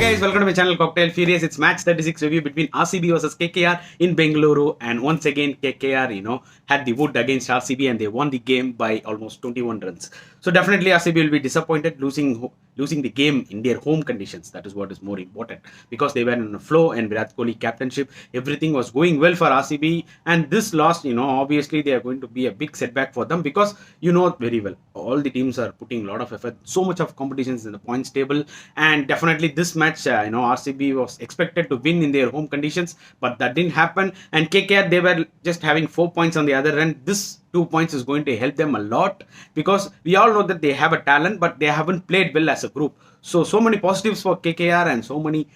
Guys, welcome to my channel Cocktail Furious. It's match 36 review between RCB versus KKR in Bengaluru, and once again KKR, had the wood against RCB and they won the game by almost 21 runs. So definitely RCB will be disappointed losing the game in their home conditions. That is what is more important, because they were in a flow and Virat Kohli captainship, everything was going well for RCB, and this loss, obviously they are going to be a big setback for them, because very well all the teams are putting a lot of effort, so much of competitions in the points table, and definitely this match, RCB was expected to win in their home conditions, but that didn't happen. And KKR, they were just having 4 points on the other end. This 2 points is going to help them a lot, because we all know that they have a talent, but they haven't played well as a group. So many positives for KKR and so many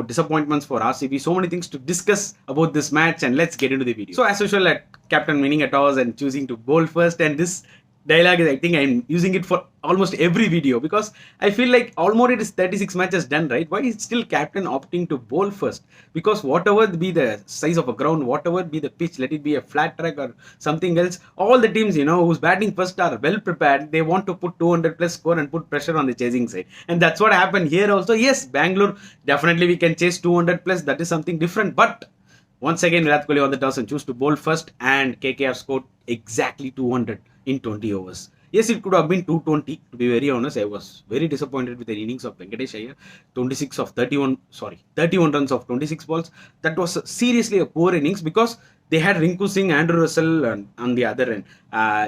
disappointments for RCB. So many things to discuss about this match, and let's get into the video. So as usual, at captain winning a toss and choosing to bowl first, and this dialogue is, I think I'm using it for almost every video, because I feel like almost it is 36 matches done, right? Why is still captain opting to bowl first? Because whatever be the size of a ground, whatever be the pitch, let it be a flat track or something else, all the teams who's batting first are well prepared. They want to put 200 plus score and put pressure on the chasing side, and that's what happened here also. Yes, Bangalore, definitely we can chase 200 plus, that is something different, but once again, Virat Kohli on the toss and choose to bowl first, and KKR scored exactly 200 in 20 overs. Yes, it could have been 220. To be very honest, I was very disappointed with the innings of Venkatesh Iyer. 31 runs of 26 balls. That was seriously a poor innings, because they had Rinku Singh, Andrew Russell on the other end.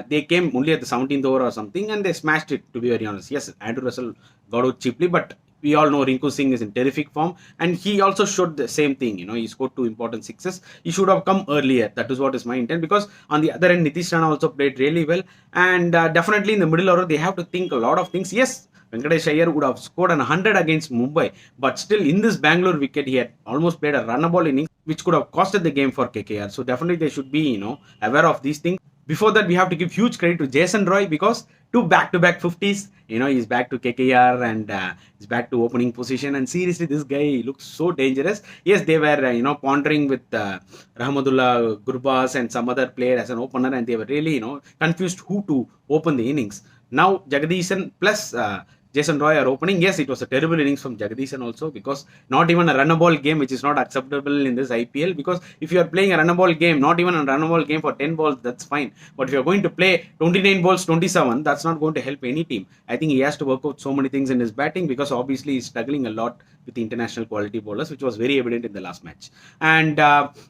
They came only at the 17th over or something, and they smashed it, to be very honest. Yes, Andrew Russell got out cheaply, but we all know Rinku Singh is in terrific form, and he also showed the same thing. He scored 2 important sixes. He should have come earlier. That is what is my intent, because on the other end, Nitish Rana also played really well, and definitely in the middle order, they have to think a lot of things. Yes, Venkatesh Iyer would have scored an 100 against Mumbai, but still in this Bangalore wicket, he had almost played a runnable innings, which could have costed the game for KKR. So definitely they should be, aware of these things. Before that, we have to give huge credit to Jason Roy, because 2 back-to-back 50s, he's back to KKR, and he's back to opening position. And seriously, this guy looks so dangerous. Yes, they were, pondering with Rahmatullah Gurbaz and some other player as an opener, and they were really, confused who to open the innings. Now, Jagdishan plus Jason Roy are opening. Yes, it was a terrible innings from Jagdishan also, because not even a runnable game, which is not acceptable in this IPL. Because if you are playing a runnable game, not even a runnable game for 10 balls, that's fine. But if you're going to play 29 balls, 27, that's not going to help any team. I think he has to work out so many things in his batting, because obviously he's struggling a lot with the international quality bowlers, which was very evident in the last match. And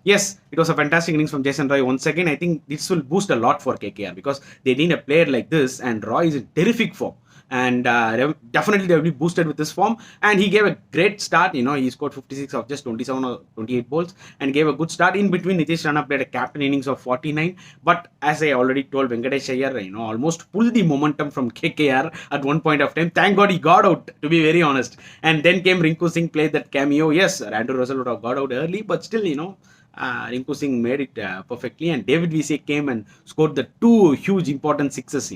yes, it was a fantastic innings from Jason Roy once again. I think this will boost a lot for KKR, because they need a player like this, and Roy is in terrific form. And definitely they will be boosted with this form, and he gave a great start. He scored 56 of just 27 or 28 balls and gave a good start. In between, Nitish Rana played a captain innings of 49, but as I already told, Venkatesh Iyer almost pulled the momentum from KKR at one point of time. Thank God he got out, to be very honest. And then came Rinku Singh, played that cameo. Yes, Andrew Russell would have got out early, but still, Rinku Singh made it perfectly, and David VC came and scored the 2 huge important sixes.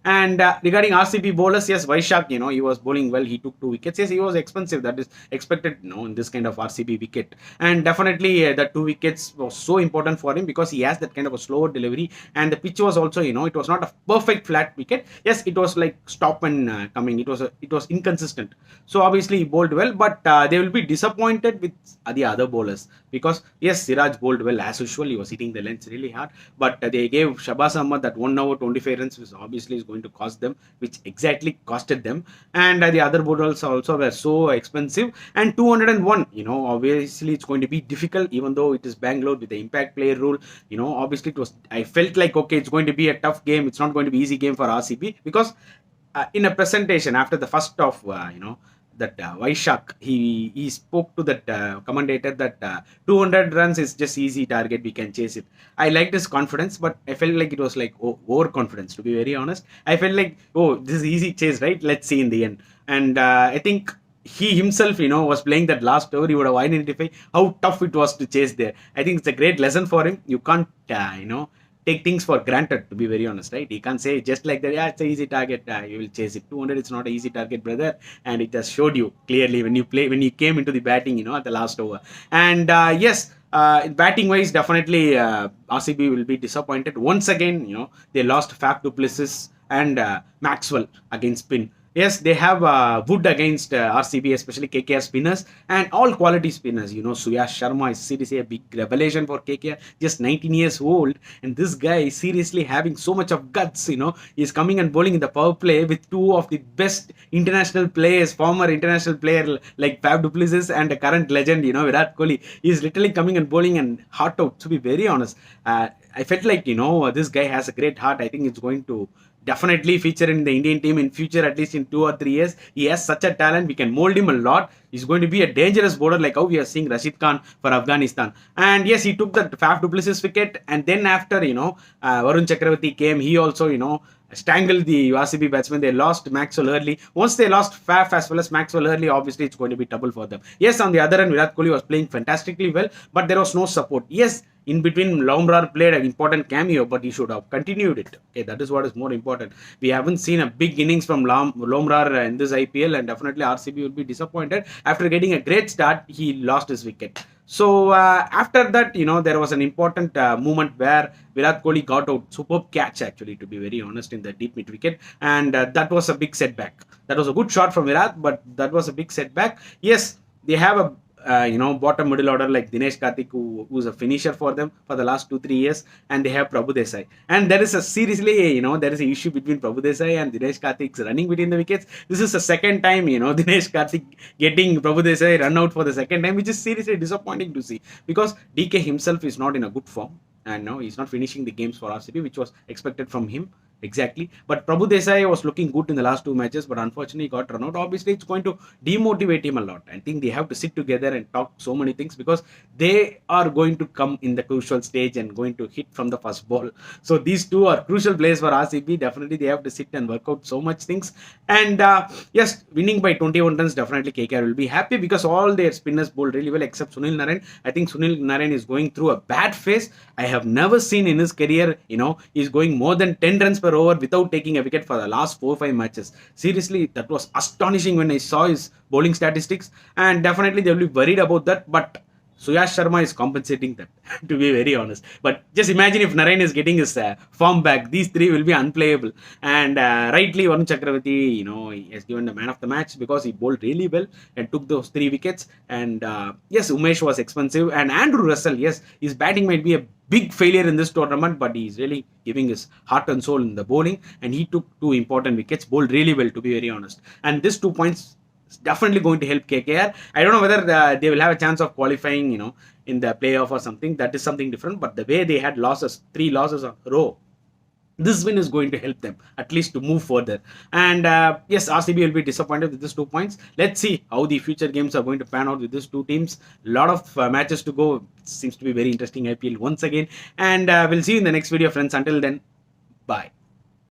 And regarding RCB bowlers, yes, Vaishak, he was bowling well. He took 2 wickets. Yes, he was expensive. That is expected, in this kind of RCB wicket. And definitely the 2 wickets was so important for him, because he has that kind of a slower delivery, and the pitch was also, it was not a perfect flat wicket. Yes, it was like stop and coming. It was inconsistent. So obviously he bowled well, but they will be disappointed with the other bowlers, because yes, Siraj bowled well as usual. He was hitting the lengths really hard, but they gave Shabaz Ahmed that 1 over 25 runs, which obviously is going to cost them, which exactly costed them. And the other bowlers also were so expensive. And 201, obviously it's going to be difficult, even though it is Bangalore with the impact player rule. Obviously I felt like, okay, it's going to be a tough game. It's not going to be easy game for RCB, because in a presentation after the first off, that Vaishak, he spoke to that commentator that 200 runs is just easy target, we can chase it. I liked his confidence, but I felt like it was like overconfidence, to be very honest. I felt like, oh, this is easy chase, right? Let's see in the end. And I think he himself, was playing that last over. He would have identified how tough it was to chase there. I think it's a great lesson for him. You can't, take things for granted, to be very honest, right? He can't say just like that, yeah, it's an easy target, you will chase it. 200, it's not an easy target, brother, and it has showed you clearly when you came into the batting, at the last over. And yes, batting wise, definitely RCB will be disappointed once again. They lost Faf du Plessis and Maxwell against spin. Yes, they have wood against RCB, especially KKR spinners and all quality spinners. Suyash Sharma is seriously a big revelation for KKR, just 19 years old. And this guy is seriously having so much of guts. He's coming and bowling in the power play with two of the best international players, former international player like Fab du Plessis and a current legend, Virat Kohli. He's literally coming and bowling and heart out, to be very honest. I felt like, this guy has a great heart. I think it's going to definitely feature in the Indian team in future, at least in 2 or 3 years. He has such a talent. We can mold him a lot. He's going to be a dangerous bowler, like how we are seeing Rashid Khan for Afghanistan. And yes, he took that Faf du Plessis wicket. And then after, Varun Chakravarti came, he also, strangled the RCB batsmen. They lost Maxwell early. Once they lost Faf as well as Maxwell early, obviously it's going to be trouble for them. Yes, on the other end, Virat Kohli was playing fantastically well, but there was no support. Yes, in between, Lomrar played an important cameo, but he should have continued it. Okay, that is what is more important. We haven't seen a big innings from Lomrar in this IPL, and definitely RCB will be disappointed. After getting a great start, he lost his wicket. So after that, there was an important moment where Virat Kohli got out. Superb catch, actually, to be very honest, in the deep mid wicket, and that was a big setback. That was a good shot from Virat, but that was a big setback. Yes, they have a bottom middle order like Dinesh Karthik, who's a finisher for them for the last 2-3 years, and they have Prabhu Desai. And there is a seriously, there is an issue between Prabhu Desai and Dinesh Karthik's running between the wickets. This is the second time, Dinesh Karthik getting Prabhu Desai run out for the second time, which is seriously disappointing to see, because DK himself is not in a good form. And no, he's not finishing the games for RCB, which was expected from him. Exactly. But Prabhu Desai was looking good in the last 2 matches, but unfortunately he got run out. Obviously, it's going to demotivate him a lot. I think they have to sit together and talk so many things, because they are going to come in the crucial stage and going to hit from the first ball. So these two are crucial players for RCB. Definitely they have to sit and work out so much things. And yes, winning by 21 runs, definitely KKR will be happy, because all their spinners bowled really well except Sunil Narine. I think Sunil Narine is going through a bad phase. I have never seen in his career, he's going more than 10 runs per over without taking a wicket for the last 4-5 matches. Seriously, that was astonishing when I saw his bowling statistics, and definitely they will be worried about that. But Suyash Sharma is compensating that, to be very honest. But just imagine if Narain is getting his form back, these three will be unplayable. And rightly, Varun Chakravarti, he has given the man of the match, because he bowled really well and took those 3 wickets. And yes, Umesh was expensive. And Andrew Russell, yes, his batting might be a big failure in this tournament, but he's really giving his heart and soul in the bowling. And he took 2 important wickets, bowled really well, to be very honest. And these 2 points definitely going to help KKR. I don't know whether they will have a chance of qualifying, in the playoff or something. That is something different. But the way they had 3 losses in a row, this win is going to help them at least to move further. And yes, RCB will be disappointed with these 2 points. Let's see how the future games are going to pan out with these two teams. A lot of matches to go. Seems to be very interesting IPL once again. And we'll see you in the next video, friends. Until then, bye.